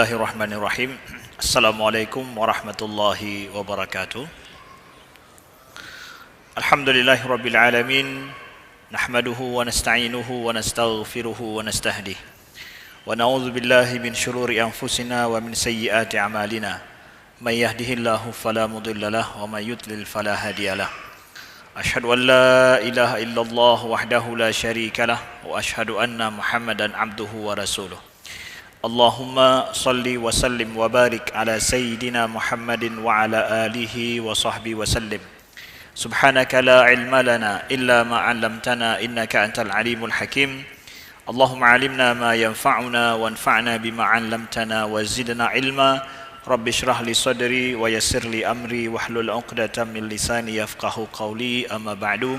Bismillahirrahmanirrahim. Assalamualaikum warahmatullahi wabarakatuh. Alhamdulillahirabbil alamin. Nahmaduhu wa nasta'inuhu wa nastaghfiruhu wa nastahdih. Wa na'udzu billahi min syururi anfusina wa min sayyiati a'malina. May yahdihillahu fala mudilla lahu wa may yudlil fala hadiyalah. Asyhadu an la ilaha illallah wahdahu la syarika lah wa asyhadu anna Muhammadan abduhu wa rasuluh. Allahumma salli wa sallim wa barik ala sayyidina Muhammadin wa ala alihi wa sahbihi wa sallim. Subhanaka la ilma lana illa ma 'allamtana innaka antal alimul hakim. Allahumma 'allimna ma yanfa'una wanfa'na bima 'allamtana wa zidna ilma. Rabbi shrah li sadri wa yassir li amri wahlul 'uqdatam min lisani yafqahu qawli, amma ba'du.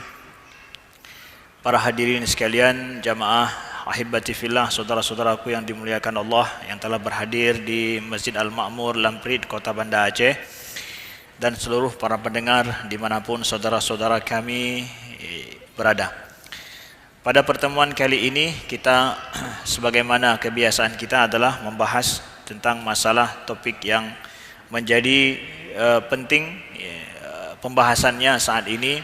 Para hadirin sekalian, jamaah ahibati fillah, saudara-saudaraku yang dimuliakan Allah, yang telah berhadir di Masjid Al-Ma'mur, Lamprit, Kota Banda Aceh, dan seluruh para pendengar dimanapun saudara-saudara kami berada. Pada pertemuan kali ini kita, sebagaimana kebiasaan kita, adalah membahas tentang masalah topik yang menjadi penting pembahasannya saat ini,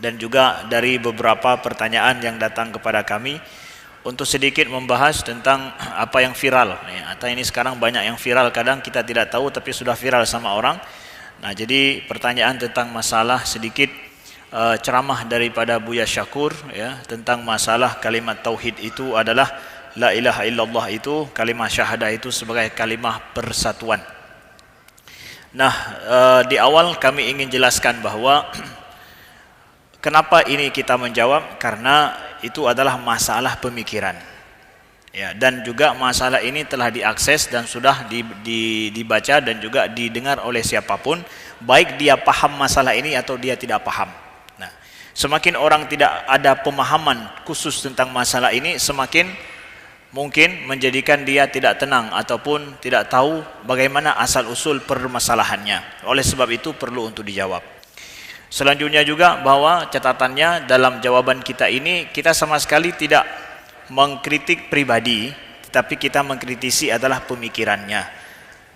dan juga dari beberapa pertanyaan yang datang kepada kami untuk sedikit membahas tentang apa yang viral. Atau ini sekarang banyak yang viral, kadang kita tidak tahu tapi sudah viral sama orang. Nah, jadi pertanyaan tentang masalah sedikit ceramah daripada Buya Syakur, ya, tentang masalah kalimat tauhid itu adalah la ilaha illallah, itu kalimat syahadah itu sebagai kalimat persatuan. Nah, di awal kami ingin jelaskan bahwa kenapa ini kita menjawab, karena itu adalah masalah pemikiran, ya, dan juga masalah ini telah diakses dan sudah dibaca dan juga didengar oleh siapapun, baik dia paham masalah ini atau dia tidak paham. Nah, semakin orang tidak ada pemahaman khusus tentang masalah ini, semakin mungkin menjadikan dia tidak tenang ataupun tidak tahu bagaimana asal-usul permasalahannya. Oleh sebab itu perlu untuk dijawab. Selanjutnya juga bahwa catatannya dalam jawaban kita ini, kita sama sekali tidak mengkritik pribadi, tetapi kita mengkritisi adalah pemikirannya.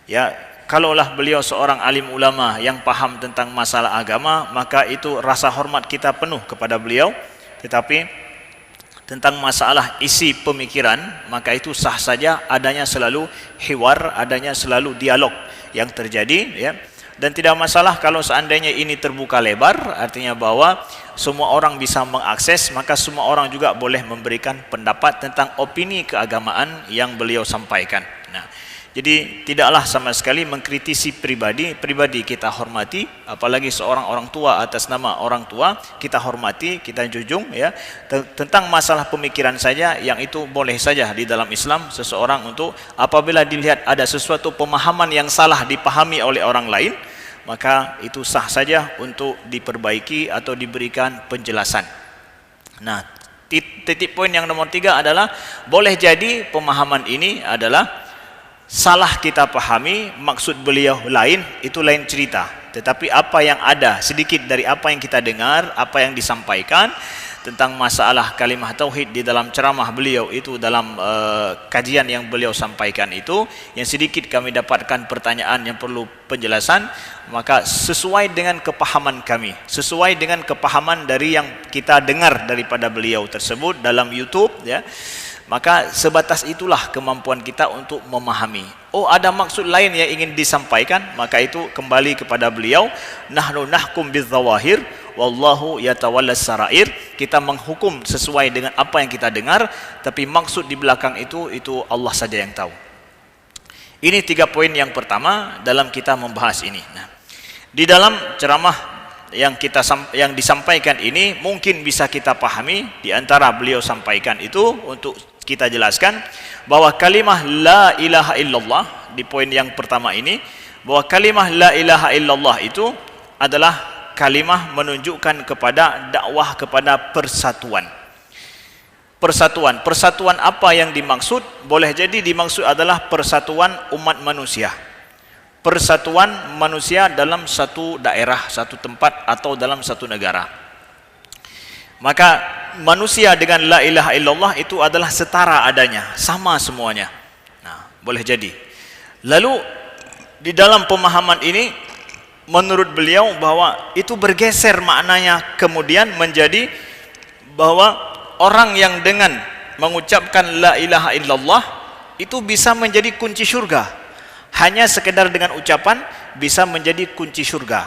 Ya, kalaulah beliau seorang alim ulama yang paham tentang masalah agama, maka itu rasa hormat kita penuh kepada beliau. Tetapi tentang masalah isi pemikiran, maka itu sah saja adanya selalu hiwar, adanya selalu dialog yang terjadi, ya. Dan tidak masalah kalau seandainya ini terbuka lebar, artinya bahwa semua orang bisa mengakses, maka semua orang juga boleh memberikan pendapat tentang opini keagamaan yang beliau sampaikan. Nah, jadi tidaklah sama sekali mengkritisi pribadi kita hormati, apalagi seorang orang tua, atas nama orang tua kita hormati, kita junjung, ya. Tentang masalah pemikiran saja, yang itu boleh saja di dalam Islam seseorang untuk apabila dilihat ada sesuatu pemahaman yang salah dipahami oleh orang lain, maka itu sah saja untuk diperbaiki atau diberikan penjelasan. Nah, titik poin yang nomor 3 adalah boleh jadi pemahaman ini adalah salah kita pahami, maksud beliau lain, itu lain cerita. Tetapi apa yang ada, sedikit dari apa yang kita dengar, apa yang disampaikan tentang masalah kalimah tauhid di dalam ceramah beliau itu, dalam kajian yang beliau sampaikan itu, yang sedikit kami dapatkan pertanyaan yang perlu penjelasan, maka sesuai dengan kepahaman kami, sesuai dengan kepahaman dari yang kita dengar daripada beliau tersebut dalam YouTube, ya, maka sebatas itulah kemampuan kita untuk memahami. Oh, ada maksud lain yang ingin disampaikan, maka itu kembali kepada beliau. Nahnu nahkum bidzawahir wallahu yatawallas sarair. Kita menghukum sesuai dengan apa yang kita dengar, tapi maksud di belakang itu Allah saja yang tahu. Ini 3 poin yang pertama dalam kita membahas ini. Nah, di dalam ceramah yang disampaikan ini mungkin bisa kita pahami, di antara beliau sampaikan itu untuk kita jelaskan bahwa kalimah la ilaha illallah, di poin yang pertama ini, bahwa kalimah la ilaha illallah itu adalah kalimah menunjukkan kepada dakwah kepada persatuan. Persatuan apa yang dimaksud? Boleh jadi dimaksud adalah persatuan umat manusia, persatuan manusia dalam satu daerah, satu tempat, atau dalam satu negara. Maka manusia dengan la ilaha illallah itu adalah setara adanya, sama semuanya. Nah, boleh jadi. Lalu di dalam pemahaman ini menurut beliau bahwa itu bergeser maknanya kemudian menjadi bahwa orang yang dengan mengucapkan la ilaha illallah itu bisa menjadi kunci surga. Hanya sekedar dengan ucapan bisa menjadi kunci surga.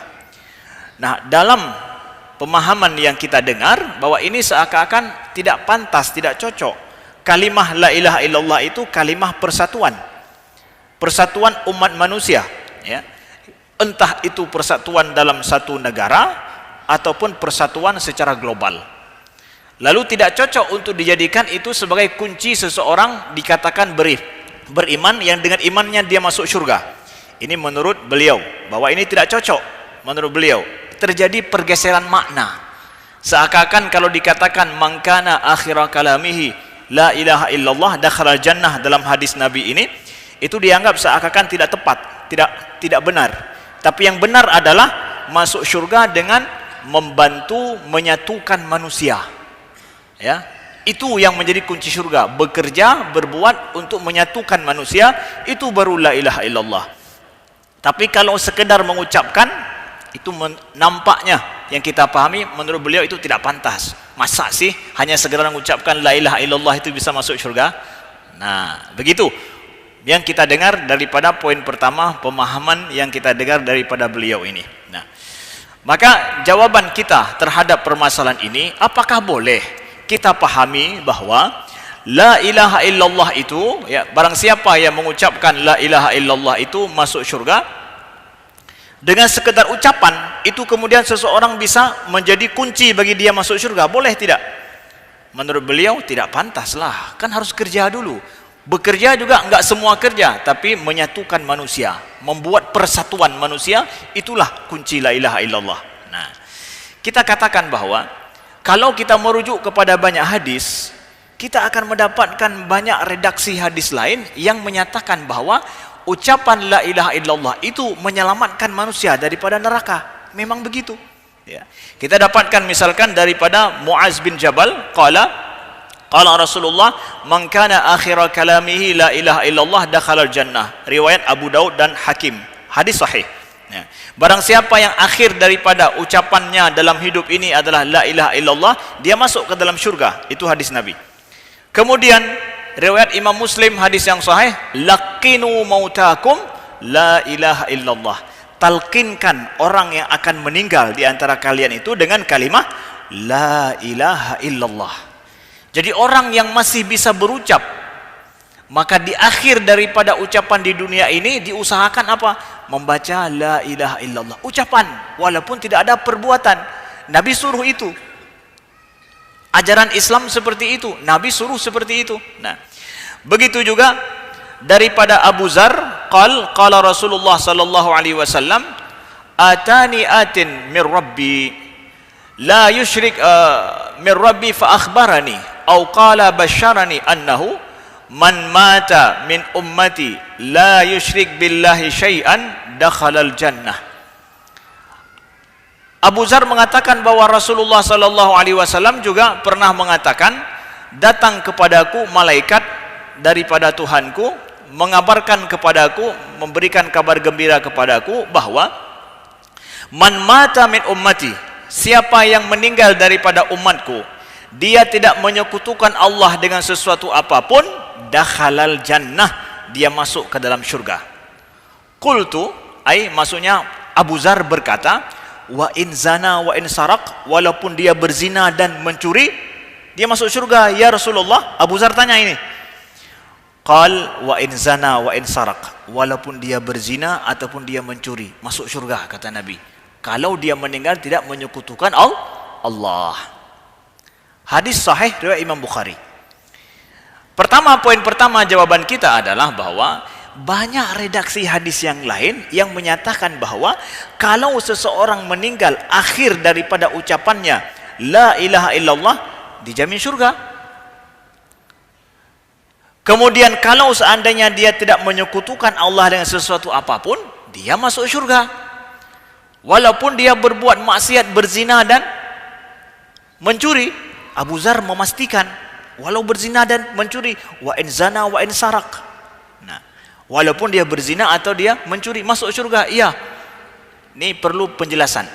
Nah, dalam pemahaman yang kita dengar bahwa ini seakan-akan tidak pantas, tidak cocok. Kalimah la ilaha illallah itu kalimah persatuan. Persatuan umat manusia, ya. Entah itu persatuan dalam satu negara ataupun persatuan secara global. Lalu tidak cocok untuk dijadikan itu sebagai kunci seseorang dikatakan beriman yang dengan imannya dia masuk surga. Ini menurut beliau bahwa ini tidak cocok. Menurut beliau terjadi pergeseran makna. Seakan-akan kalau dikatakan man kana akhira kalamihi la ilaha illallah dakhala jannah dalam hadis Nabi ini, itu dianggap seakan-akan tidak tepat, tidak benar. Tapi yang benar adalah masuk surga dengan membantu menyatukan manusia. Ya, itu yang menjadi kunci surga. Bekerja, berbuat untuk menyatukan manusia, itu baru la ilaha illallah. Tapi kalau sekedar mengucapkan, itu nampaknya yang kita pahami menurut beliau itu tidak pantas. Masa sih hanya sekedar mengucapkan la ilaha illallah itu bisa masuk surga? Nah, begitu yang kita dengar daripada poin pertama, pemahaman yang kita dengar daripada beliau ini. Nah, maka jawaban kita terhadap permasalahan ini, apakah boleh kita pahami bahwa la ilaha illallah itu, ya, barang siapa yang mengucapkan la ilaha illallah itu masuk surga, dengan sekedar ucapan itu kemudian seseorang bisa menjadi kunci bagi dia masuk surga, boleh tidak? Menurut beliau tidak pantaslah, kan harus kerja dulu. Bekerja juga enggak semua kerja, tapi menyatukan manusia, membuat persatuan manusia, itulah kunci la ilaha illallah. Nah, kita katakan bahwa kalau kita merujuk kepada banyak hadis, kita akan mendapatkan banyak redaksi hadis lain yang menyatakan bahwa ucapan la ilaha illallah itu menyelamatkan manusia daripada neraka. Memang begitu, ya. Kita dapatkan misalkan daripada Muaz bin Jabal, qala Rasulullah, man kana akhira kalamihi la ilaha illallah dakhalal jannah. Riwayat Abu Daud dan Hakim. Hadis sahih. Ya. Barang siapa yang akhir daripada ucapannya dalam hidup ini adalah la ilaha illallah, dia masuk ke dalam syurga. Itu hadis Nabi. Kemudian riwayat Imam Muslim, hadis yang sahih, laqinu mautakum la ilaha illallah. Talqinkan orang yang akan meninggal di antara kalian itu dengan kalimah la ilaha illallah. Jadi orang yang masih bisa berucap, maka di akhir daripada ucapan di dunia ini diusahakan apa? Membaca la ilaha illallah. Ucapan, walaupun tidak ada perbuatan. Nabi suruh itu. Ajaran Islam seperti itu. Nabi suruh seperti itu. Nah, begitu juga daripada Abu Zar, qala Rasulullah sallallahu alaihi wasallam, atani atin min rabbi la yusyrik min rabbi fa akhbarani au qala basyarani annahu man mata min ummati la yusyrik billahi syai'an dakhalal jannah. Abu Zar mengatakan bahwa Rasulullah sallallahu alaihi wasallam juga pernah mengatakan, datang kepadaku malaikat daripada Tuhanku mengabarkan kepadaku, memberikan kabar gembira kepadaku bahwa man mata min ummati, siapa yang meninggal daripada umatku, dia tidak menyekutukan Allah dengan sesuatu apapun, dakhalal jannah, dia masuk ke dalam syurga. Qultu, maksudnya Abu Zar berkata, wa in zana wa in sarak, walaupun dia berzina dan mencuri, dia masuk syurga ya Rasulullah. Abu Zar tanya ini. Qal wa in zana wa in sarak, walaupun dia berzina ataupun dia mencuri, masuk syurga kata Nabi. Kalau dia meninggal tidak menyekutukan Allah. Hadis sahih riwayat Imam Bukhari. Poin pertama jawaban kita adalah bahwa banyak redaksi hadis yang lain yang menyatakan bahwa kalau seseorang meninggal akhir daripada ucapannya la ilaha illallah, dijamin surga. Kemudian kalau seandainya dia tidak menyekutukan Allah dengan sesuatu apapun, dia masuk surga. Walaupun dia berbuat maksiat, berzina dan mencuri. Abu Zar memastikan walau berzina dan mencuri, wa in zana wa in sarak. Nah, Walaupun dia berzina atau dia mencuri, masuk surga. Iya. Ini perlu penjelasan.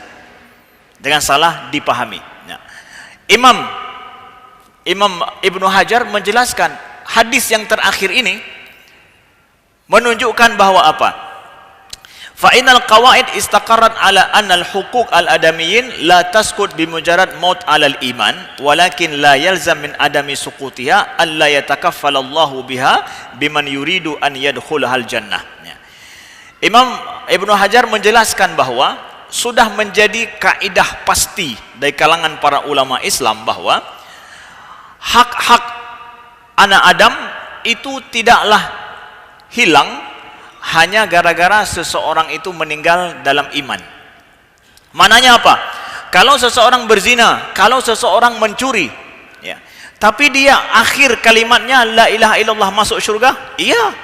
Jangan salah dipahami. Ya. Imam Ibnu Hajar menjelaskan hadis yang terakhir ini menunjukkan bahwa apa? Fa innal qawaid istaqarrat ala anna al-huquq al-adamiyyin la taskut bi mujarrad maut 'ala al-iman walakin la yalzam min adami suqutiha alla yatakaffala Allahu biha biman yuridu an yadkhulaha al-jannah. Ya. Imam Ibnu Hajar menjelaskan bahwa sudah menjadi kaidah pasti dari kalangan para ulama Islam bahwa hak-hak anak Adam itu tidaklah hilang hanya gara-gara seseorang itu meninggal dalam iman. Mananya apa? Kalau seseorang berzina, kalau seseorang mencuri, ya, tapi dia akhir kalimatnya la ilaha illallah, masuk surga, iya,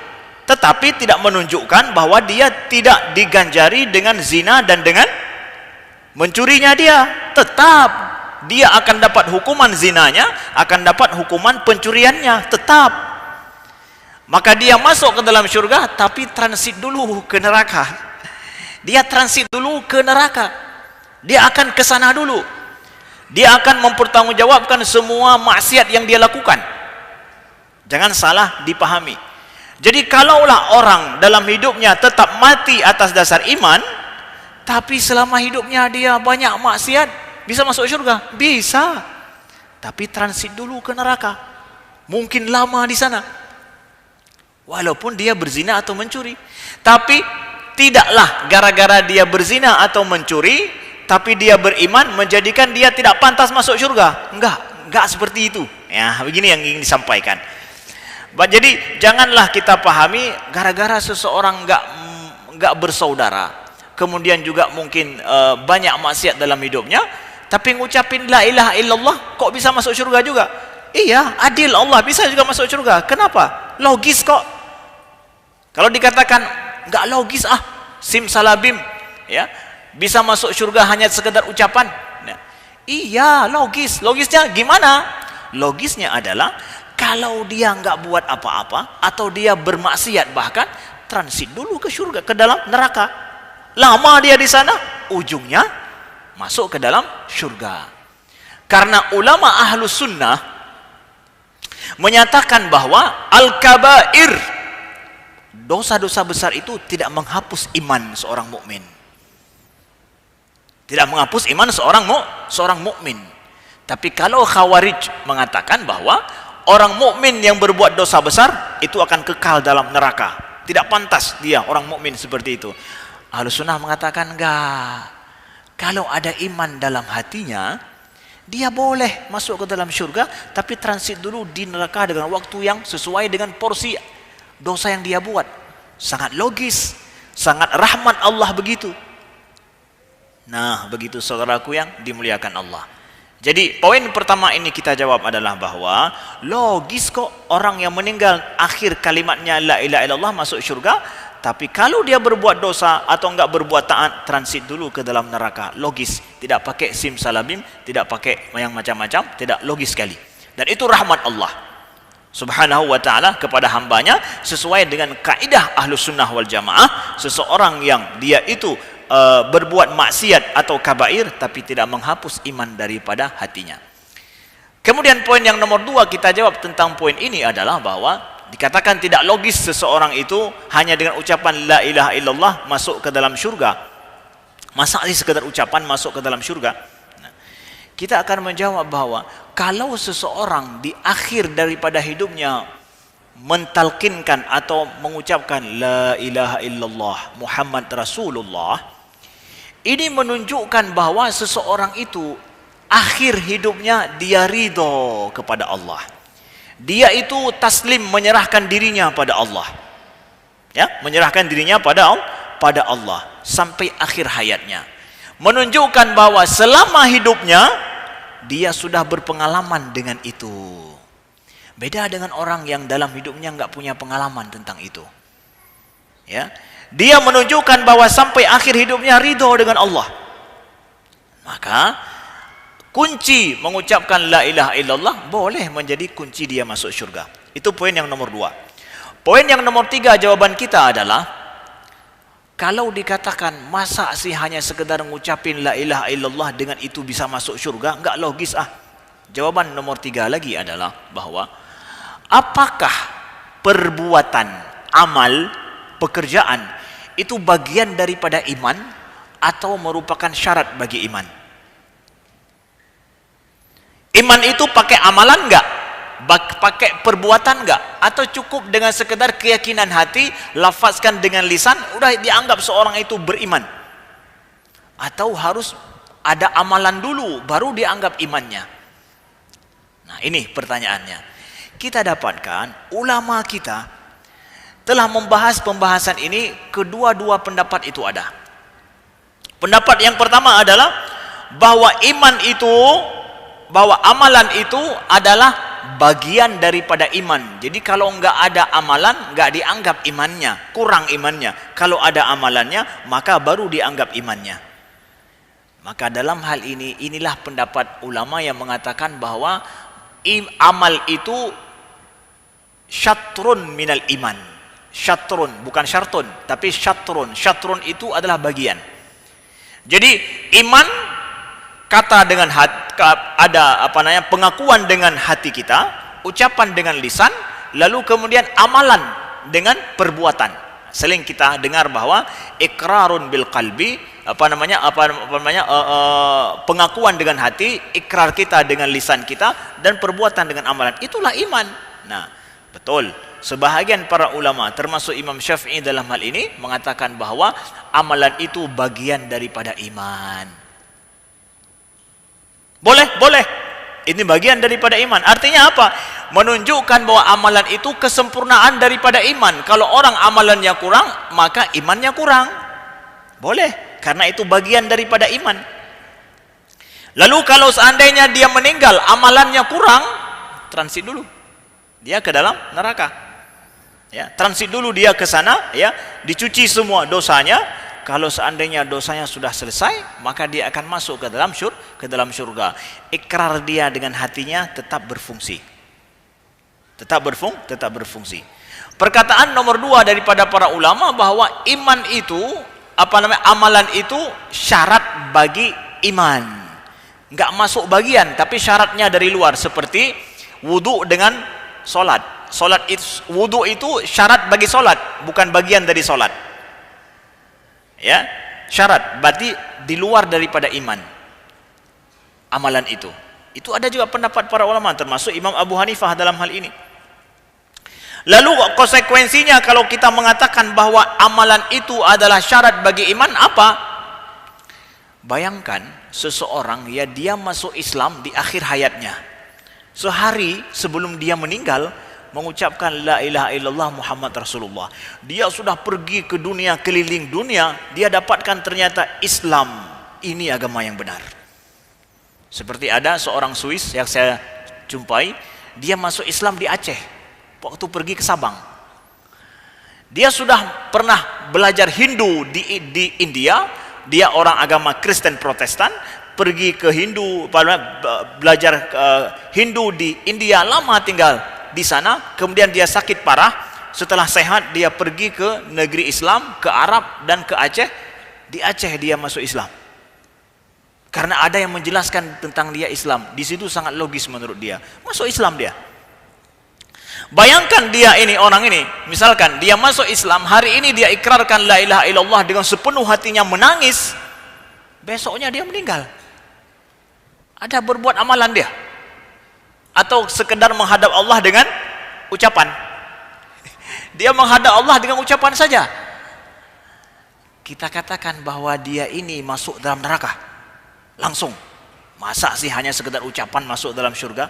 tetapi tidak menunjukkan bahwa dia tidak diganjari dengan zina dan dengan mencurinya dia. Tetap dia akan dapat hukuman zinanya, akan dapat hukuman pencuriannya, tetap. Maka dia masuk ke dalam syurga, tapi transit dulu ke neraka. Dia transit dulu ke neraka. Dia akan ke sana dulu. Dia akan mempertanggungjawabkan semua maksiat yang dia lakukan. Jangan salah dipahami. Jadi kalaulah orang dalam hidupnya tetap mati atas dasar iman, tapi selama hidupnya dia banyak maksiat, bisa masuk syurga? Bisa. Tapi transit dulu ke neraka. Mungkin lama di sana. Walaupun dia berzina atau mencuri. Tapi tidaklah gara-gara dia berzina atau mencuri, tapi dia beriman menjadikan dia tidak pantas masuk surga. Enggak seperti itu. Ya, begini yang ingin disampaikan. Jadi janganlah kita pahami gara-gara seseorang enggak bersaudara, kemudian juga mungkin banyak maksiat dalam hidupnya, tapi ngucapin la ilaha illallah kok bisa masuk surga juga. Iya, adil Allah, bisa juga masuk surga. Kenapa? Logis kok. Kalau dikatakan enggak logis, simsalabim, ya, bisa masuk surga hanya sekedar ucapan. Nah, iya, logis. Logisnya gimana? Logisnya adalah kalau dia enggak buat apa-apa atau dia bermaksiat, bahkan transit dulu ke surga, ke dalam neraka. Lama dia di sana, ujungnya masuk ke dalam surga. Karena ulama ahlus sunnah menyatakan bahwa al-kabair, dosa-dosa besar itu tidak menghapus iman seorang mukmin. Tidak menghapus iman seorang mukmin. Tapi kalau Khawarij mengatakan bahwa orang mukmin yang berbuat dosa besar itu akan kekal dalam neraka. Tidak pantas dia orang mukmin seperti itu. Ahlus sunnah mengatakan enggak. Kalau ada iman dalam hatinya, dia boleh masuk ke dalam syurga, tapi transit dulu di neraka dengan waktu yang sesuai dengan porsi dosa yang dia buat. Sangat logis, sangat rahmat Allah begitu. Nah, begitu saudaraku yang dimuliakan Allah. Jadi poin pertama ini kita jawab adalah bahwa logis kok orang yang meninggal akhir kalimatnya la ilaha illallah masuk syurga, tapi kalau dia berbuat dosa atau enggak berbuat taat, transit dulu ke dalam neraka. Logis, tidak pakai simsalabim, tidak pakai yang macam-macam, tidak logis sekali. Dan itu rahmat Allah Subhanahu wa ta'ala kepada hambanya, sesuai dengan kaidah Ahlus Sunnah wal Jamaah. Seseorang yang dia itu berbuat maksiat atau kabair, tapi tidak menghapus iman daripada hatinya. Kemudian poin yang nomor 2 kita jawab tentang poin ini adalah bahwa dikatakan tidak logis seseorang itu hanya dengan ucapan la ilaha illallah masuk ke dalam syurga. Masa sih sekedar ucapan masuk ke dalam syurga? Kita akan menjawab bahwa kalau seseorang di akhir daripada hidupnya mentalkinkan atau mengucapkan la ilaha illallah Muhammad Rasulullah, ini menunjukkan bahwa seseorang itu akhir hidupnya dia ridho kepada Allah. Dia itu taslim, menyerahkan dirinya pada Allah. Ya, menyerahkan dirinya pada Allah sampai akhir hayatnya. Menunjukkan bahwa selama hidupnya dia sudah berpengalaman dengan itu. Beda dengan orang yang dalam hidupnya enggak punya pengalaman tentang itu. Ya, dia menunjukkan bahwa sampai akhir hidupnya ridho dengan Allah. Maka kunci mengucapkan la ilaha illallah boleh menjadi kunci dia masuk syurga. Itu poin yang nomor 2. Poin yang nomor 3 jawaban kita adalah, kalau dikatakan masa sih hanya sekedar ngucapin la ilaha illallah dengan itu bisa masuk syurga, enggak logis ah. Jawaban nomor 3 lagi adalah bahwa apakah perbuatan, amal, pekerjaan itu bagian daripada iman atau merupakan syarat bagi iman? Iman itu pakai amalan enggak? Pakai perbuatan enggak? Atau cukup dengan sekedar keyakinan hati, lafazkan dengan lisan, udah dianggap seorang itu beriman? Atau harus ada amalan dulu baru dianggap imannya? Nah, ini pertanyaannya. Kita dapatkan ulama kita telah membahas pembahasan ini, kedua-dua pendapat itu ada. Pendapat yang pertama adalah bahwa iman itu, bahwa amalan itu adalah bagian daripada iman. Jadi kalau enggak ada amalan, enggak dianggap imannya, kurang imannya. Kalau ada amalannya, maka baru dianggap imannya. Maka dalam hal ini, inilah pendapat ulama yang mengatakan bahwa amal itu syatrun minal iman. Syatrun, bukan syartun, tapi syatrun. Syatrun itu adalah bagian. Jadi iman, kata dengan hati, ada pengakuan dengan hati kita, ucapan dengan lisan, lalu kemudian amalan dengan perbuatan. Sering kita dengar bahwa ikrarun bil qalbi, pengakuan dengan hati, ikrar kita dengan lisan kita, dan perbuatan dengan amalan. Itulah iman. Nah, betul. Sebahagian para ulama, termasuk Imam Syafi'i dalam hal ini, mengatakan bahwa amalan itu bagian daripada iman. Boleh. Ini bagian daripada iman. Artinya apa? Menunjukkan bahwa amalan itu kesempurnaan daripada iman. Kalau orang amalannya kurang, maka imannya kurang. Boleh, karena itu bagian daripada iman. Lalu kalau seandainya dia meninggal, amalannya kurang, transit dulu. Dia ke dalam neraka. Ya, transit dulu dia ke sana, ya, dicuci semua dosanya. Kalau seandainya dosanya sudah selesai, maka dia akan masuk ke dalam syurga. Ikrar dia dengan hatinya tetap berfungsi. Tetap berfungsi. Perkataan nomor 2 daripada para ulama bahwa iman itu, amalan itu syarat bagi iman. Enggak masuk bagian, tapi syaratnya dari luar, seperti wudu dengan solat. Wudu itu syarat bagi solat, bukan bagian dari solat. Ya, syarat, berarti di luar daripada iman. Amalan itu ada juga pendapat para ulama, termasuk Imam Abu Hanifah dalam hal ini. Lalu konsekuensinya kalau kita mengatakan bahwa amalan itu adalah syarat bagi iman, apa? Bayangkan seseorang, ya, dia masuk Islam di akhir hayatnya. Sehari sebelum dia meninggal, mengucapkan la ilaha illallah Muhammad Rasulullah. Dia sudah pergi ke dunia, keliling dunia, dia dapatkan ternyata Islam ini agama yang benar. Seperti ada seorang Swiss yang saya jumpai, dia masuk Islam di Aceh waktu pergi ke Sabang. Dia sudah pernah belajar Hindu di India, dia orang agama Kristen Protestan, pergi ke Hindu, belajar Hindu di India, lama tinggal di sana, kemudian dia sakit parah. Setelah sehat, dia pergi ke negeri Islam, ke Arab dan ke Aceh. Di Aceh dia masuk Islam. Karena ada yang menjelaskan tentang dia Islam. Di situ sangat logis menurut dia. Masuk Islam dia. Bayangkan dia ini, orang ini, misalkan dia masuk Islam, hari ini dia ikrarkan la ilaha illallah dengan sepenuh hatinya, menangis. Besoknya dia meninggal. Ada berbuat amalan dia? Atau sekedar menghadap Allah dengan ucapan? Dia menghadap Allah dengan ucapan saja. Kita katakan bahwa dia ini masuk dalam neraka langsung. Masa sih hanya sekedar ucapan masuk dalam syurga?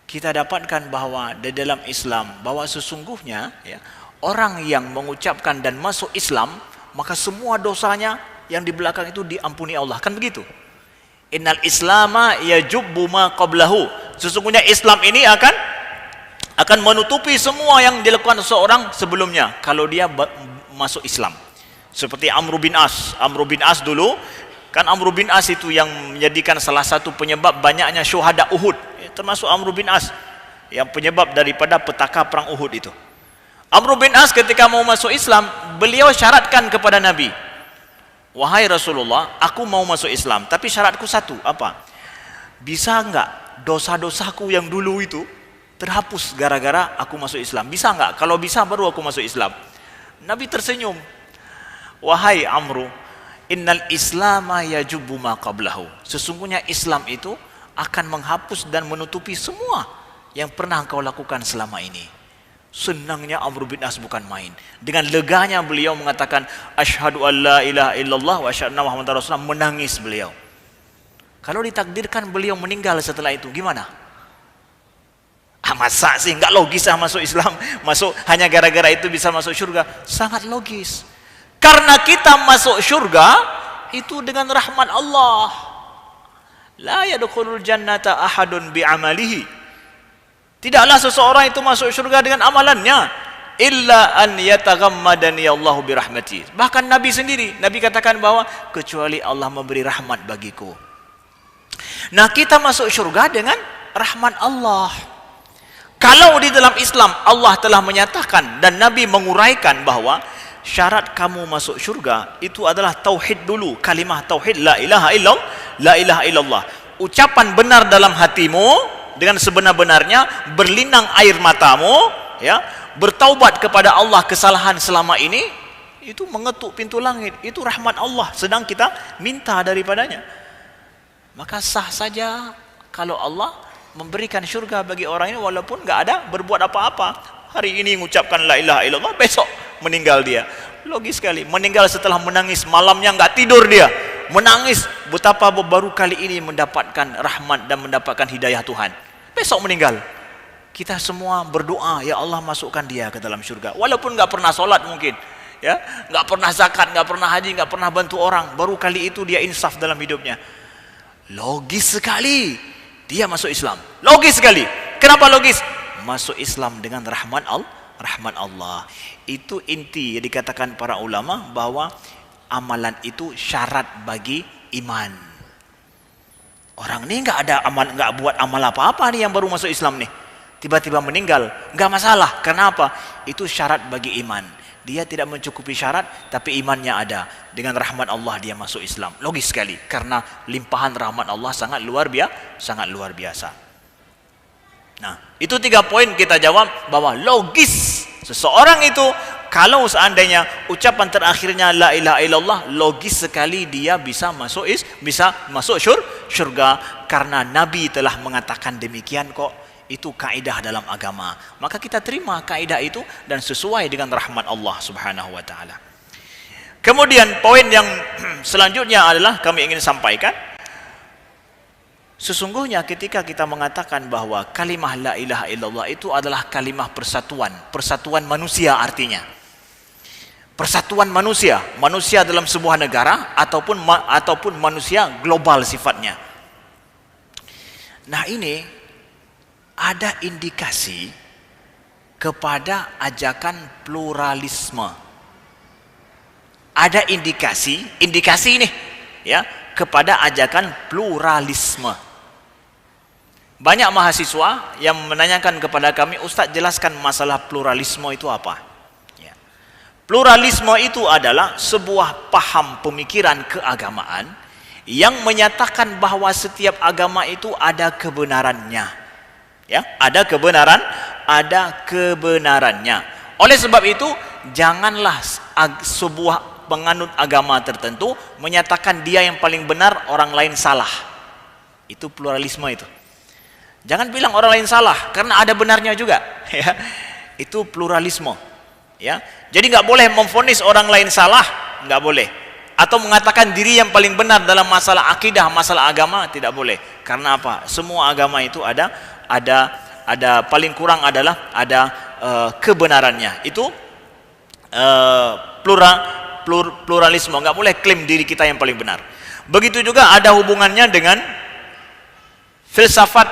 Kita dapatkan bahwa di dalam Islam, bahwa sesungguhnya, ya, orang yang mengucapkan dan masuk Islam, maka semua dosanya yang di belakang itu diampuni Allah. Kan begitu? Innal islama yajubbu ma qablahu. Sesungguhnya Islam ini akan menutupi semua yang dilakukan seseorang sebelumnya kalau dia masuk Islam. Seperti Amr bin As. Amr bin As dulu, kan Amr bin As itu yang menjadikan salah satu penyebab banyaknya syuhada Uhud. Termasuk Amr bin As yang penyebab daripada petaka perang Uhud itu. Amr bin As ketika mau masuk Islam, beliau syaratkan kepada Nabi, wahai Rasulullah, aku mau masuk Islam, tapi syaratku satu, apa? Bisa enggak dosa-dosaku yang dulu itu terhapus gara-gara aku masuk Islam? Bisa enggak? Kalau bisa baru aku masuk Islam. Nabi tersenyum. Wahai Amru, innal islama yajubbu ma qablahu. Sesungguhnya Islam itu akan menghapus dan menutupi semua yang pernah engkau lakukan selama ini. Senangnya Amr bin As bukan main. Dengan leganya beliau mengatakan asyhadu an la ilaha illallah wa asyhadu anna muhammadar rasulullah, menangis beliau. Kalau ditakdirkan beliau meninggal setelah itu, gimana? Masa sih nggak logis masuk Islam, masuk hanya gara-gara itu bisa masuk surga? Sangat logis. Karena kita masuk surga itu dengan rahmat Allah. La yadkhulul jannata ahadun bi'amalihi. Tidaklah seseorang itu masuk surga dengan amalannya, illa an yataghammadani Allahu birahmati. Bahkan Nabi sendiri, Nabi katakan bahwa kecuali Allah memberi rahmat bagiku. Nah, kita masuk surga dengan rahmat Allah. Kalau di dalam Islam Allah telah menyatakan dan Nabi menguraikan bahwa syarat kamu masuk surga itu adalah tauhid dulu, kalimah tauhid, la ilaha illallah, la ilaha illallah. Ucapan benar dalam hatimu dengan sebenar-benarnya, berlinang air matamu, ya, bertaubat kepada Allah kesalahan selama ini, itu mengetuk pintu langit, itu rahmat Allah sedang kita minta daripadanya. Maka sah saja kalau Allah memberikan syurga bagi orang ini walaupun nggak ada berbuat apa-apa. Hari ini mengucapkan la ilaha illallah, besok meninggal dia. Logis sekali, meninggal setelah menangis, malamnya nggak tidur dia, menangis betapa baru kali ini mendapatkan rahmat dan mendapatkan hidayah Tuhan. Besok meninggal. Kita semua berdoa, ya Allah masukkan dia ke dalam surga. Walaupun nggak pernah sholat mungkin, ya, nggak pernah zakat, nggak pernah haji, nggak pernah bantu orang. Baru kali itu dia insaf dalam hidupnya. Logis sekali, dia masuk Islam. Logis sekali. Kenapa logis? Masuk Islam dengan rahmat Allah. Itu inti yang dikatakan para ulama bahwa amalan itu syarat bagi iman. Orang ini nggak ada amal, nggak buat amal apa-apa nih yang baru masuk Islam nih, tiba-tiba meninggal, nggak masalah. Kenapa? Itu syarat bagi iman. Dia tidak mencukupi syarat, tapi imannya ada. Dengan rahmat Allah dia masuk Islam. Logis sekali, karena limpahan rahmat Allah sangat luar biasa. Nah, itu 3 poin kita jawab bahwa logis seseorang itu kalau seandainya ucapan terakhirnya la ilaha illallah, logis sekali dia bisa masuk surga karena Nabi telah mengatakan demikian kok. Itu kaidah dalam agama. Maka kita terima kaidah itu dan sesuai dengan rahmat Allah Subhanahu wa taala. Kemudian poin yang selanjutnya adalah kami ingin sampaikan, sesungguhnya ketika kita mengatakan bahwa kalimah la ilaha illallah itu adalah kalimah persatuan manusia, artinya persatuan manusia dalam sebuah negara ataupun manusia global sifatnya. Nah, ini ada indikasi kepada ajakan pluralisme. Ada indikasi ini, ya, kepada ajakan pluralisme. Banyak mahasiswa yang menanyakan kepada kami, Ustaz jelaskan masalah pluralisme itu apa? Ya. Pluralisme itu adalah sebuah paham pemikiran keagamaan yang menyatakan bahwa setiap agama itu ada kebenarannya. Ya, ada kebenarannya. Oleh sebab itu, janganlah sebuah penganut agama tertentu menyatakan dia yang paling benar, orang lain salah. Itu pluralisme itu. Jangan bilang orang lain salah karena ada benarnya juga, ya. Itu pluralisme, ya. Jadi nggak boleh memvonis orang lain salah, nggak boleh. Atau mengatakan diri yang paling benar dalam masalah akidah, masalah agama, tidak boleh. Karena apa? Semua agama itu ada paling kurang adalah ada kebenarannya. Itu pluralisme, nggak boleh klaim diri kita yang paling benar. Begitu juga ada hubungannya dengan filsafat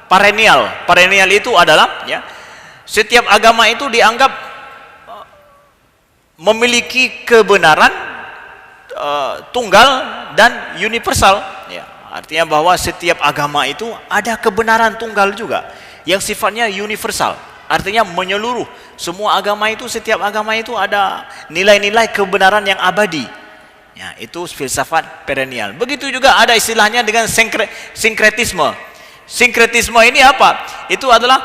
perennial. Perennial itu adalah, ya, setiap agama itu dianggap memiliki kebenaran tunggal dan universal, ya. Artinya bahwa setiap agama itu ada kebenaran tunggal juga yang sifatnya universal. artinya menyeluruh. Semua agama itu, setiap agama itu ada nilai-nilai kebenaran yang abadi. Ya, itu filsafat perennial. Begitu juga ada istilahnya dengan sinkretisme. Sinkretisme ini apa? Itu adalah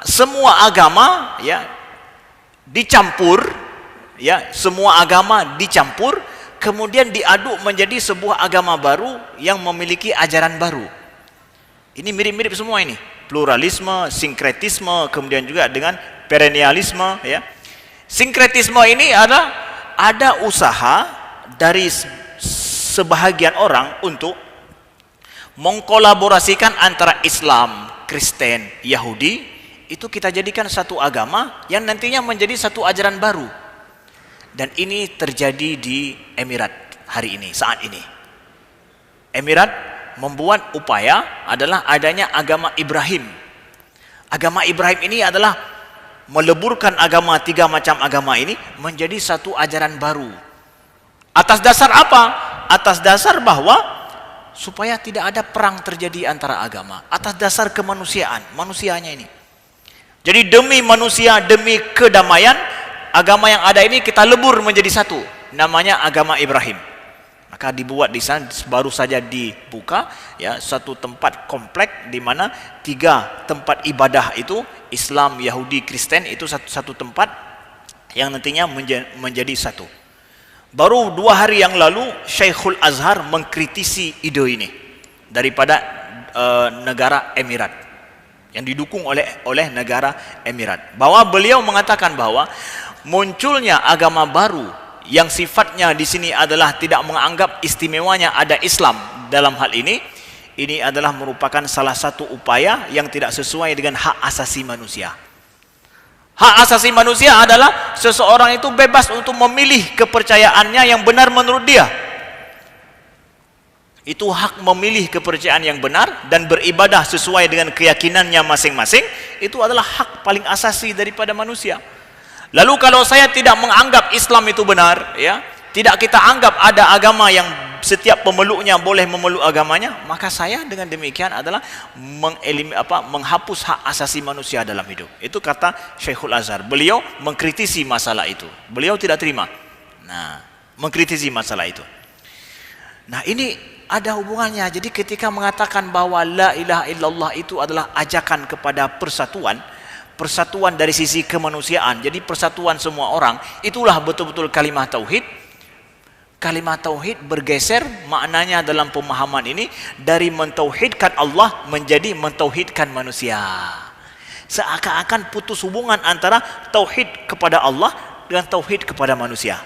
semua agama ya dicampur, ya, semua agama dicampur, kemudian diaduk menjadi sebuah agama baru yang memiliki ajaran baru. Ini mirip-mirip semua ini. Pluralisme, sinkretisme, kemudian juga dengan perennialisme, ya. Sinkretisme ini ada usaha dari sebahagian orang untuk mengkolaborasikan antara Islam, Kristen, Yahudi, itu kita jadikan satu agama yang nantinya menjadi satu ajaran baru. Dan ini terjadi di Emirat hari ini, saat ini. Emirat membuat upaya adalah adanya agama Ibrahim. Agama Ibrahim ini adalah meleburkan agama, tiga macam agama ini menjadi satu ajaran baru. Atas dasar apa? Atas dasar bahwa supaya tidak ada perang terjadi antara agama. Atas dasar kemanusiaan, manusianya ini. Jadi demi manusia, demi kedamaian, agama yang ada ini kita lebur menjadi satu. Namanya agama Ibrahim. Maka dibuat di sana, baru saja dibuka ya satu tempat komplek di mana tiga tempat ibadah itu, Islam, Yahudi, Kristen, itu satu tempat yang nantinya menjadi satu. Baru 2 hari yang lalu Syekhul Azhar mengkritisi ide ini daripada negara Emirat yang didukung oleh negara Emirat, bahwa beliau mengatakan bahwa munculnya agama baru yang sifatnya di sini adalah tidak menganggap istimewanya ada Islam dalam hal ini adalah merupakan salah satu upaya yang tidak sesuai dengan hak asasi manusia. Hak asasi manusia adalah seseorang itu bebas untuk memilih kepercayaannya yang benar menurut dia. Itu hak memilih kepercayaan yang benar dan beribadah sesuai dengan keyakinannya masing-masing. Itu adalah hak paling asasi daripada manusia. Lalu kalau saya tidak menganggap Islam itu benar, ya, tidak kita anggap ada agama yang setiap pemeluknya boleh memeluk agamanya, maka saya dengan demikian adalah menghapus hak asasi manusia dalam hidup. Itu kata Syekhul Azhar. Beliau mengkritisi masalah itu. Beliau tidak terima. Nah, mengkritisi masalah itu. Nah, ini ada hubungannya. Jadi ketika mengatakan bahwa la ilaha illallah itu adalah ajakan kepada persatuan, persatuan dari sisi kemanusiaan, jadi persatuan semua orang, itulah betul-betul kalimah tauhid. Kalimah tauhid bergeser maknanya dalam pemahaman ini dari mentauhidkan Allah menjadi mentauhidkan manusia. Seakan-akan putus hubungan antara tauhid kepada Allah dengan tauhid kepada manusia.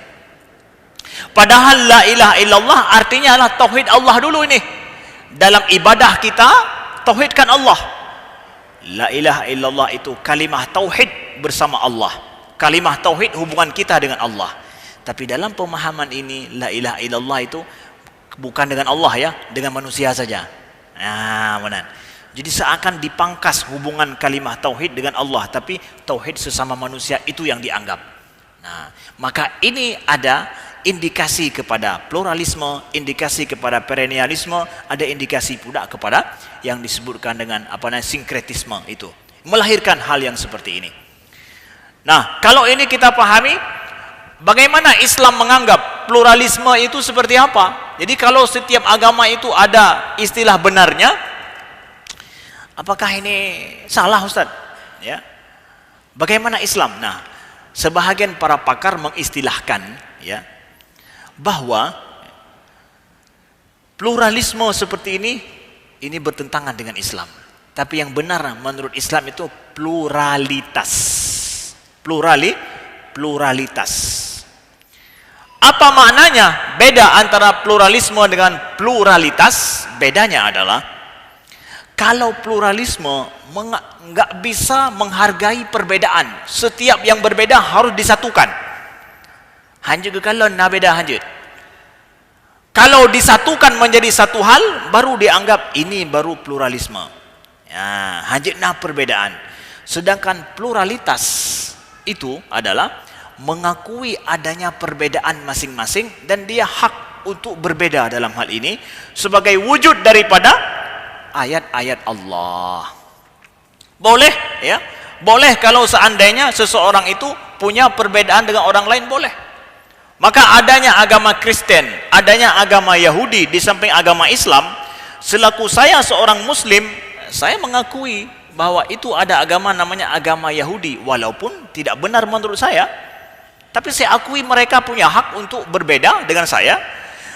Padahal la ilaha illallah artinya adalah tauhid Allah dulu ini. Dalam ibadah kita tauhidkan Allah. La ilaha illallah itu kalimah tauhid bersama Allah. Kalimah tauhid hubungan kita dengan Allah. Tapi dalam pemahaman ini la ilaha illallah itu bukan dengan Allah ya, dengan manusia saja. Nah, benar. Jadi seakan dipangkas hubungan kalimah tauhid dengan Allah, tapi tauhid sesama manusia itu yang dianggap. Nah, maka ini ada indikasi kepada pluralisme, indikasi kepada perennialisme, ada indikasi pula kepada yang disebutkan dengan sinkretisme itu. Melahirkan hal yang seperti ini. Nah, kalau ini kita pahami, bagaimana Islam menganggap pluralisme itu seperti apa? Jadi kalau setiap agama itu ada istilah benarnya, apakah ini salah, Ustaz? Ya. Bagaimana Islam? Nah, sebahagian para pakar mengistilahkan ya bahwa pluralisme seperti ini bertentangan dengan Islam. Tapi yang benar menurut Islam itu pluralitas. Pluralitas. Apa maknanya beda antara pluralisme dengan pluralitas? Bedanya adalah kalau pluralisme nggak bisa menghargai perbedaan. Setiap yang berbeda harus disatukan. Hanjut kalau na beda hanjut. Kalau disatukan menjadi satu hal, baru dianggap ini baru pluralisme. Ya, hanjut na perbedaan. Sedangkan pluralitas itu adalah mengakui adanya perbedaan masing-masing dan dia hak untuk berbeda dalam hal ini sebagai wujud daripada ayat-ayat Allah. Boleh ya, Boleh kalau seandainya seseorang itu punya perbedaan dengan orang lain, boleh. Maka adanya agama Kristen, adanya agama Yahudi di samping agama Islam, selaku saya seorang Muslim, saya mengakui bahwa itu ada agama namanya agama Yahudi, walaupun tidak benar menurut saya, tapi saya akui mereka punya hak untuk berbeda dengan saya.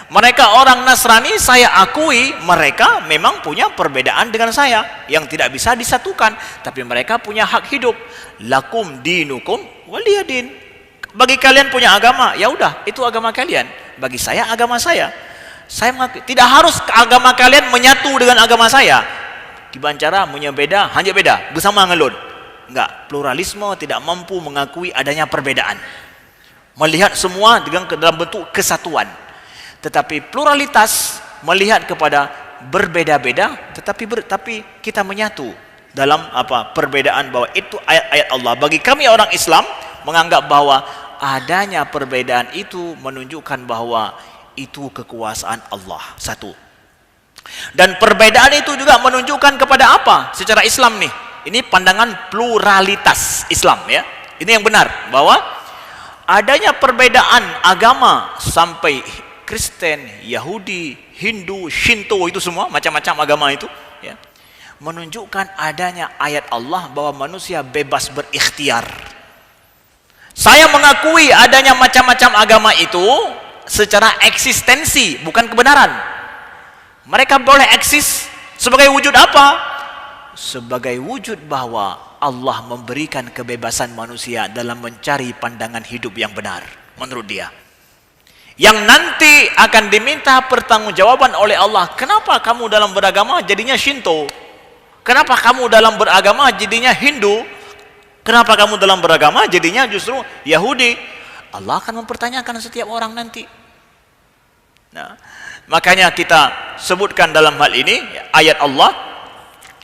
Mereka orang Nasrani, saya akui mereka memang punya perbedaan dengan saya yang tidak bisa disatukan, tapi mereka punya hak hidup. Lakum dinukum waliyadin. Bagi kalian punya agama, ya udah, itu agama kalian. Bagi saya agama saya. Saya mengakui, tidak harus agama kalian menyatu dengan agama saya. Kibancara punya beda, hanya beda, bersama ngelun. Enggak, pluralisme tidak mampu mengakui adanya perbedaan. Melihat semua dalam bentuk kesatuan. Tetapi pluralitas melihat kepada berbeda-beda, tapi kita menyatu dalam perbedaan, bahwa itu ayat-ayat Allah. Bagi kami orang Islam menganggap bahwa adanya perbedaan itu menunjukkan bahwa itu kekuasaan Allah. Satu. Dan perbedaan itu juga menunjukkan kepada apa? Secara Islam nih. Ini pandangan pluralitas Islam ya. Ini yang benar, bahwa adanya perbedaan agama sampai Kristen, Yahudi, Hindu, Shinto, itu semua macam-macam agama itu ya, menunjukkan adanya ayat Allah bahwa manusia bebas berikhtiar. Saya mengakui adanya macam-macam agama itu secara eksistensi, bukan kebenaran. Mereka boleh eksis sebagai wujud apa? Sebagai wujud bahwa Allah memberikan kebebasan manusia dalam mencari pandangan hidup yang benar menurut dia, yang nanti akan diminta pertanggungjawaban oleh Allah. Kenapa kamu dalam beragama jadinya Shinto? Kenapa kamu dalam beragama jadinya Hindu? Kenapa kamu dalam beragama jadinya justru Yahudi? Allah akan mempertanyakan setiap orang nanti. Nah, makanya kita sebutkan dalam hal ini ayat Allah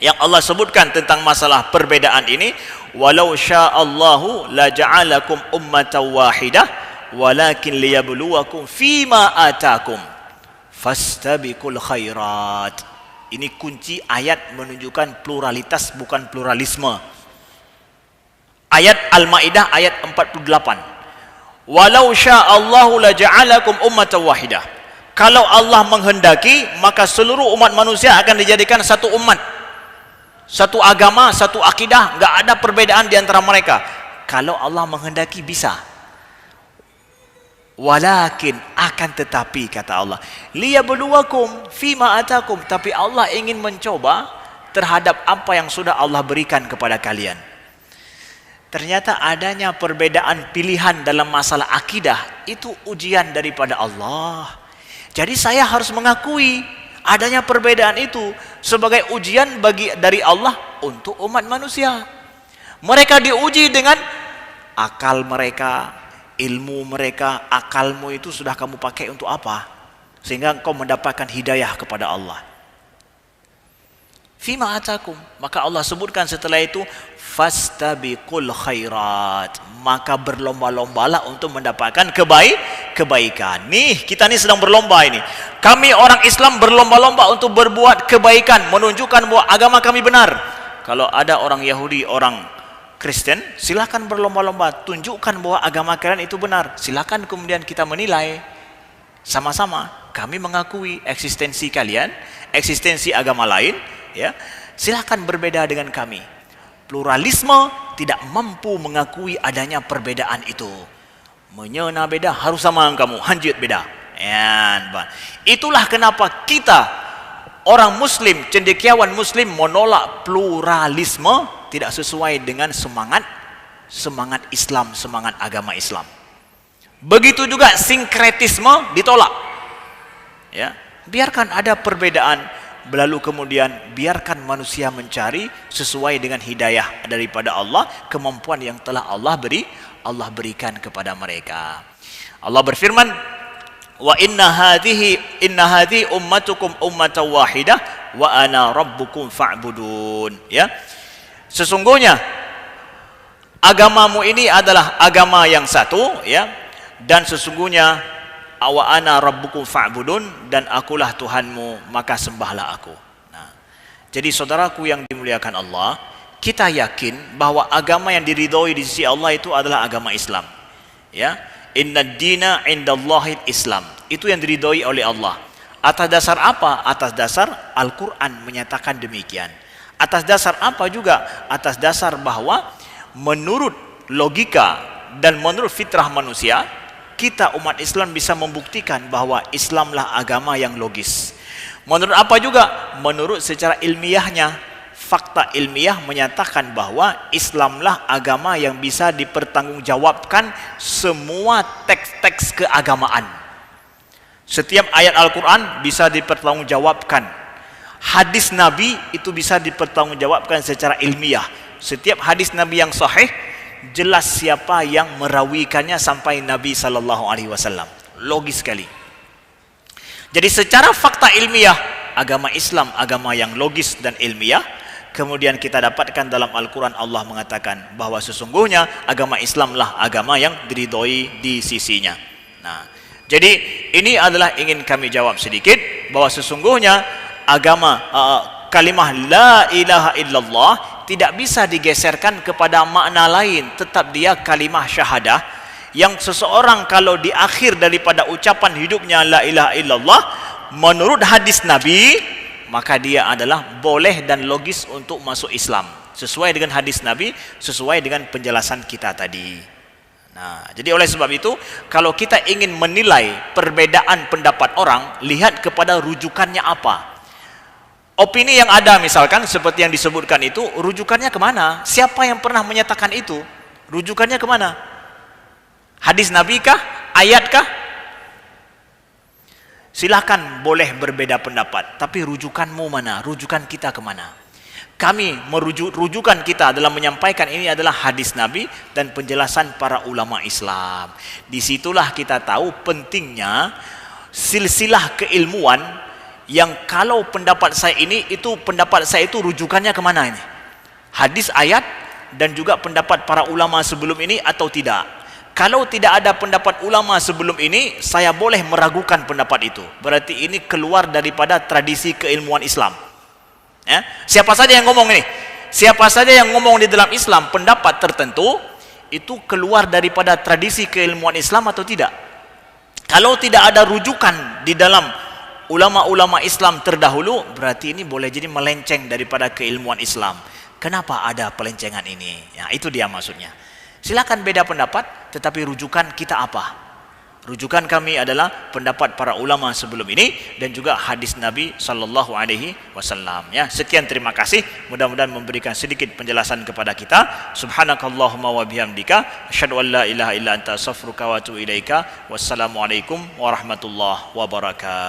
yang Allah sebutkan tentang masalah perbedaan ini, walau sya'allahu la ja'alakum ummatan wahidah walakin liyabluwakum fima atakum fastabiqul khairat. Ini kunci ayat menunjukkan pluralitas, bukan pluralisme. Ayat Al-Maidah ayat 48. Walau sya'allahu la ja'alakum ummatan wahidah. Kalau Allah menghendaki, maka seluruh umat manusia akan dijadikan satu umat, satu agama, satu akidah, enggak ada perbedaan di antara mereka. Kalau Allah menghendaki bisa. Walakin, akan tetapi kata Allah, liyabluwakum fima atakum, tapi Allah ingin mencoba terhadap apa yang sudah Allah berikan kepada kalian. Ternyata adanya perbedaan pilihan dalam masalah akidah itu ujian daripada Allah. Jadi saya harus mengakui adanya perbedaan itu sebagai ujian dari Allah untuk umat manusia. Mereka diuji dengan akal mereka, ilmu mereka. Akalmu itu sudah kamu pakai untuk apa? Sehingga engkau mendapatkan hidayah kepada Allah. Fima atakum. Maka Allah sebutkan setelah itu, fastabiqul khairat. Maka berlomba-lombalah untuk mendapatkan kebaikan. Nih, kita nih sedang berlomba ini. Kami orang Islam berlomba-lomba untuk berbuat kebaikan, menunjukkan bahwa agama kami benar. Kalau ada orang Yahudi, orang Kristen, silakan berlomba-lomba, tunjukkan bahwa agama kalian itu benar. Silakan kemudian kita menilai sama-sama. Kami mengakui eksistensi kalian, eksistensi agama lain, ya. Silakan berbeda dengan kami. Pluralisme tidak mampu mengakui adanya perbedaan itu. Menyena beda harus sama dengan kamu, hanjit beda. Itulah kenapa kita orang Muslim, cendekiawan Muslim menolak pluralisme, tidak sesuai dengan semangat Islam, semangat agama Islam. Begitu juga sinkretisme ditolak. Ya, biarkan ada perbedaan, lalu kemudian biarkan manusia mencari sesuai dengan hidayah daripada Allah, kemampuan yang telah Allah berikan kepada mereka. Allah berfirman, wa inna hadhihi ummatukum ummatan wahidah wa ana rabbukum fa'budun. Ya. Sesungguhnya agamamu ini adalah agama yang satu, ya, dan sesungguhnya wa ana rabbukum fa'budun, dan akulah Tuhanmu, maka sembahlah aku. Nah, jadi saudaraku yang dimuliakan Allah, kita yakin bahwa agama yang diridhoi di sisi Allah itu adalah agama Islam. Ya, innad dina indallahil Islam. Itu yang diridhoi oleh Allah. Atas dasar apa? Atas dasar Al-Quran menyatakan demikian. Atas dasar apa juga? Atas dasar bahwa menurut logika dan menurut fitrah manusia, kita umat Islam bisa membuktikan bahwa Islamlah agama yang logis. Menurut apa juga? Menurut secara ilmiahnya, fakta ilmiah menyatakan bahwa Islamlah agama yang bisa dipertanggungjawabkan semua teks-teks keagamaan. Setiap ayat Al-Quran bisa dipertanggungjawabkan. Hadis Nabi itu bisa dipertanggungjawabkan secara ilmiah. Setiap hadis Nabi yang sahih, jelas siapa yang merawikannya sampai Nabi SAW. Logis sekali. Jadi secara fakta ilmiah, agama Islam agama yang logis dan ilmiah. Kemudian kita dapatkan dalam Al-Quran Allah mengatakan bahwa sesungguhnya agama Islamlah agama yang diridhoi di sisinya. Nah, jadi ini adalah ingin kami jawab sedikit bahwa sesungguhnya agama kalimah la ilaha illallah tidak bisa digeserkan kepada makna lain, tetap dia kalimah syahadah yang seseorang kalau di akhir daripada ucapan hidupnya la ilaha illallah menurut hadis Nabi, maka dia adalah boleh dan logis untuk masuk Islam sesuai dengan hadis Nabi, sesuai dengan penjelasan kita tadi. Nah, jadi oleh sebab itu kalau kita ingin menilai perbedaan pendapat orang, lihat kepada rujukannya apa. Opini yang ada misalkan seperti yang disebutkan itu, rujukannya kemana? Siapa yang pernah menyatakan itu? Rujukannya kemana? Hadis Nabi kah? Ayat kah? Silahkan boleh berbeda pendapat, tapi rujukanmu mana? Rujukan kita kemana? Kami rujukan kita dalam menyampaikan ini adalah hadis Nabi dan penjelasan para ulama Islam. Disitulah kita tahu pentingnya silsilah keilmuan yang kalau pendapat saya ini, itu pendapat saya itu rujukannya kemana ini? Hadis, ayat, dan juga pendapat para ulama sebelum ini atau tidak? Kalau tidak ada pendapat ulama sebelum ini, saya boleh meragukan pendapat itu. Berarti ini keluar daripada tradisi keilmuan Islam. Ya? Siapa saja yang ngomong ini? Siapa saja yang ngomong di dalam Islam pendapat tertentu, itu keluar daripada tradisi keilmuan Islam atau tidak? Kalau tidak ada rujukan di dalam ulama-ulama Islam terdahulu, berarti ini boleh jadi melenceng daripada keilmuan Islam. Kenapa ada pelencengan ini? Ya, itu dia maksudnya. Silakan beda pendapat, tetapi rujukan kita apa? Rujukan kami adalah pendapat para ulama sebelum ini dan juga hadis Nabi sallallahu alaihi wasallam. Ya, sekian, terima kasih. Mudah-mudahan memberikan sedikit penjelasan kepada kita. Subhanakallahumma wa bihamdika asyhadu an la ilaha illa anta astaghfiruka wa atubu ilaika. Wassalamualaikum warahmatullahi wabarakatuh.